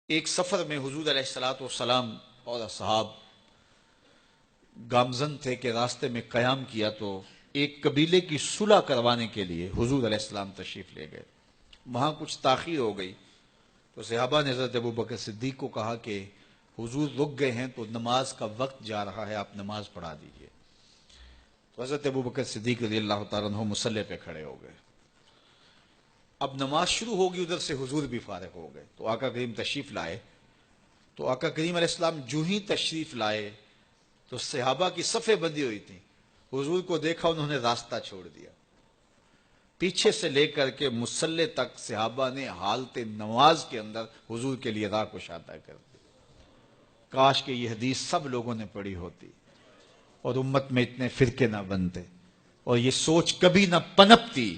ایک سفر میں حضور علیہ الصلوۃ والسلام اور اصحاب گامزن تھے کہ راستے میں قیام کیا تو ایک قبیلے کی صلح کروانے کے لیے حضور علیہ السلام تشریف لے گئے. وہاں کچھ تاخیر ہو گئی تو صحابہ نے حضرت ابوبکر صدیق کو کہا کہ حضور رک گئے ہیں تو نماز کا وقت جا رہا ہے، آپ نماز پڑھا دیجئے. تو حضرت ابوبکر صدیق رضی اللہ تعالیٰ عنہ مصلی پہ کھڑے ہو گئے. اب نماز شروع ہوگی، ادھر سے حضور بھی فارغ ہو گئے تو آقا کریم تشریف لائے. تو آقا کریم علیہ السلام جو ہی تشریف لائے تو صحابہ کی صفیں بندی ہوئی تھی. حضور کو دیکھا، انہوں نے راستہ چھوڑ دیا. پیچھے سے لے کر کے مصلی تک صحابہ نے حالت نماز کے اندر حضور کے لیے راہ کشادہ کر دی. کاش کہ یہ حدیث سب لوگوں نے پڑھی ہوتی اور امت میں اتنے فرقے نہ بنتے اور یہ سوچ کبھی نہ پنپتی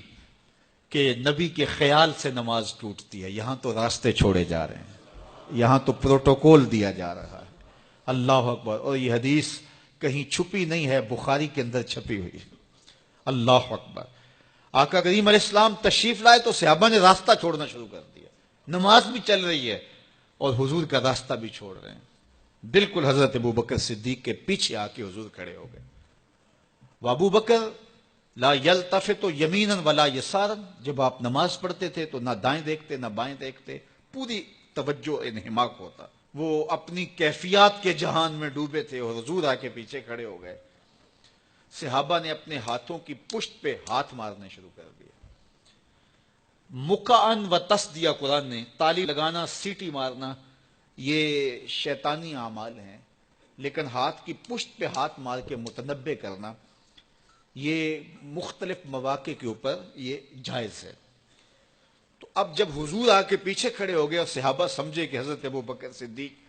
کہ نبی کے خیال سے نماز ٹوٹتی ہے. یہاں تو راستے چھوڑے جا رہے ہیں، یہاں تو پروٹوکول دیا جا رہا ہے. اللہ اکبر. اور یہ حدیث کہیں چھپی نہیں ہے، بخاری کے اندر چھپی ہوئی. اللہ اکبر. آقا کریم علیہ السلام تشریف لائے تو صحابہ نے راستہ چھوڑنا شروع کر دیا. نماز بھی چل رہی ہے اور حضور کا راستہ بھی چھوڑ رہے ہیں. بالکل حضرت ابوبکر صدیق کے پیچھے آ کے حضور کھڑے ہو گئے. ابو بکر لا یلتفت یمینا ولا یسارا، جب آپ نماز پڑھتے تھے تو نہ دائیں دیکھتے نہ بائیں دیکھتے، پوری توجہ انہماک ہوتا. وہ اپنی کیفیات کے جہان میں ڈوبے تھے اور حضور آ کے پیچھے کھڑے ہو گئے. صحابہ نے اپنے ہاتھوں کی پشت پہ ہاتھ مارنے شروع کر دیے. مکعن و تصدیہ، قرآن نے تالی لگانا، سیٹی مارنا، یہ شیطانی اعمال ہیں، لیکن ہاتھ کی پشت پہ ہاتھ مار کے متنبع کرنا یہ مختلف مواقع کے اوپر یہ جائز ہے. تو اب جب حضور آ کے پیچھے کھڑے ہو گئے اور صحابہ سمجھے کہ حضرت ابوبکر صدیق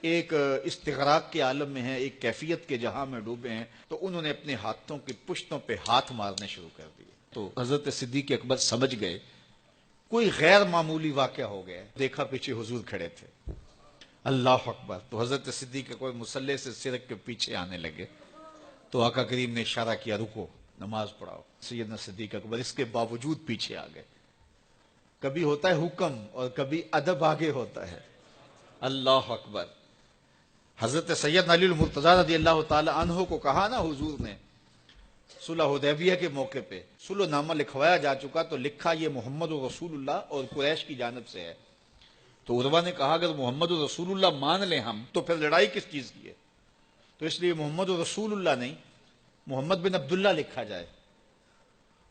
ایک استغراق کے عالم میں ہیں، ایک کیفیت کے جہاں میں ڈوبے ہیں، تو انہوں نے اپنے ہاتھوں کی پشتوں پہ ہاتھ مارنے شروع کر دیے. تو حضرت صدیق اکبر سمجھ گئے کوئی غیر معمولی واقعہ ہو گیا. دیکھا پیچھے حضور کھڑے تھے. اللہ اکبر. تو حضرت صدیق اکبر مصلی سے سرک کے پیچھے آنے لگے تو آقا کریم نے اشارہ کیا، رکو نماز پڑھاؤ. سیدنا صدیق اکبر اس کے باوجود پیچھے آ گئے. کبھی ہوتا ہے حکم اور کبھی ادب آگے ہوتا ہے. اللہ اکبر. حضرت سیدنا علی المرتضیٰ رضی اللہ تعالی عنہ کو کہا نا حضور نے صلح حدیبیہ کے موقع پہ، صلح نامہ لکھوایا جا چکا تو لکھا یہ محمد رسول اللہ اور قریش کی جانب سے ہے. تو عروہ نے کہا اگر محمد رسول اللہ مان لیں ہم تو پھر لڑائی کس چیز کی ہے؟ تو اس لیے محمد رسول اللہ نہیں، محمد بن عبداللہ لکھا جائے.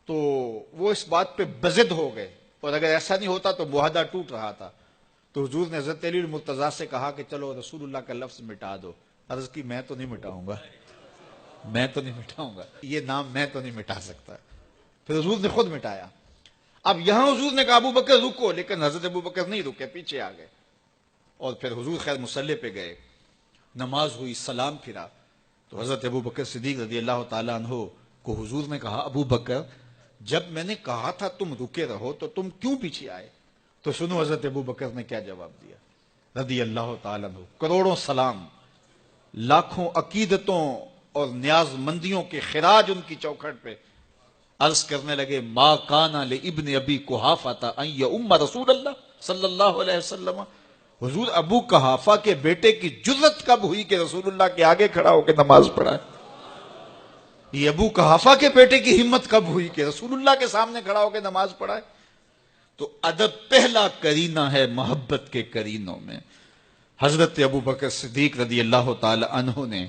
تو وہ اس بات پہ بضد ہو گئے اور اگر ایسا نہیں ہوتا تو معاہدہ ٹوٹ رہا تھا. تو حضور نے حضرت علی المرتضیٰ سے کہا کہ چلو رسول اللہ کا لفظ مٹا دو. عرض کی میں تو نہیں مٹاؤں گا، میں تو نہیں مٹاؤں گا، یہ نام میں تو نہیں مٹا سکتا. پھر حضور نے خود مٹایا. اب یہاں حضور نے کہا ابو بکر رکو، لیکن حضرت ابو بکر نہیں رکے، پیچھے آ گئے. اور پھر حضور خیر مصلی پہ گئے، نماز ہوئی، سلام پھرا. تو حضرت ابو بکر صدیق رضی اللہ تعالیٰ عنہ کو حضور نے کہا ابو بکر جب میں نے کہا تھا تم رکے رہو تو تم کیوں پیچھے آئے؟ تو سنو حضرت ابو بکر نے کیا جواب دیا رضی اللہ تعالیٰ عنہ. کروڑوں سلام، لاکھوں عقیدتوں اور نیاز مندیوں کے خراج ان کی چوکھٹ پہ. عرض کرنے لگے ما کان لابن ابی قحافہ ان یؤم رسول اللہ صلی اللہ علیہ وسلم. حضور ابو قحافہ کے بیٹے کی جرت کب ہوئی کہ رسول اللہ کے آگے کھڑا ہو کے نماز پڑھائے؟ یہ ابو قحافہ کے بیٹے کی ہمت کب ہوئی کہ رسول اللہ کے سامنے کھڑا ہو کے نماز پڑھائے؟ تو ادب پہلا کرینہ ہے محبت کے کرینوں میں. حضرت ابو بکر صدیق رضی اللہ تعالی عنہ نے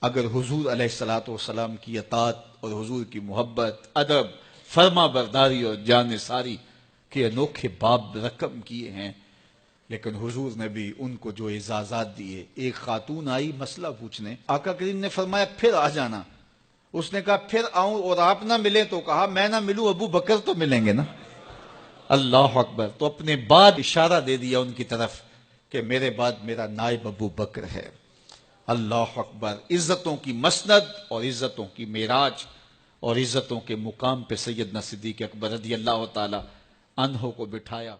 اگر حضور علیہ الصلوۃ والسلام کی اطاعت اور حضور کی محبت، ادب، فرما برداری اور جانثاری کے انوکھے باب رقم کیے ہیں، لیکن حضور نے بھی ان کو جو اعزازات دیے. ایک خاتون آئی مسئلہ پوچھنے، آقا کریم نے فرمایا پھر آ جانا. اس نے کہا پھر آؤں اور آپ نہ ملیں؟ تو کہا میں نہ ملوں ابو بکر تو ملیں گے نا. اللہ اکبر. تو اپنے بعد اشارہ دے دیا ان کی طرف کہ میرے بعد میرا نائب ابو بکر ہے. اللہ اکبر. عزتوں کی مسند اور عزتوں کی معراج اور عزتوں کے مقام پہ سیدنا صدیق اکبر رضی اللہ تعالی عنہ کو بٹھایا.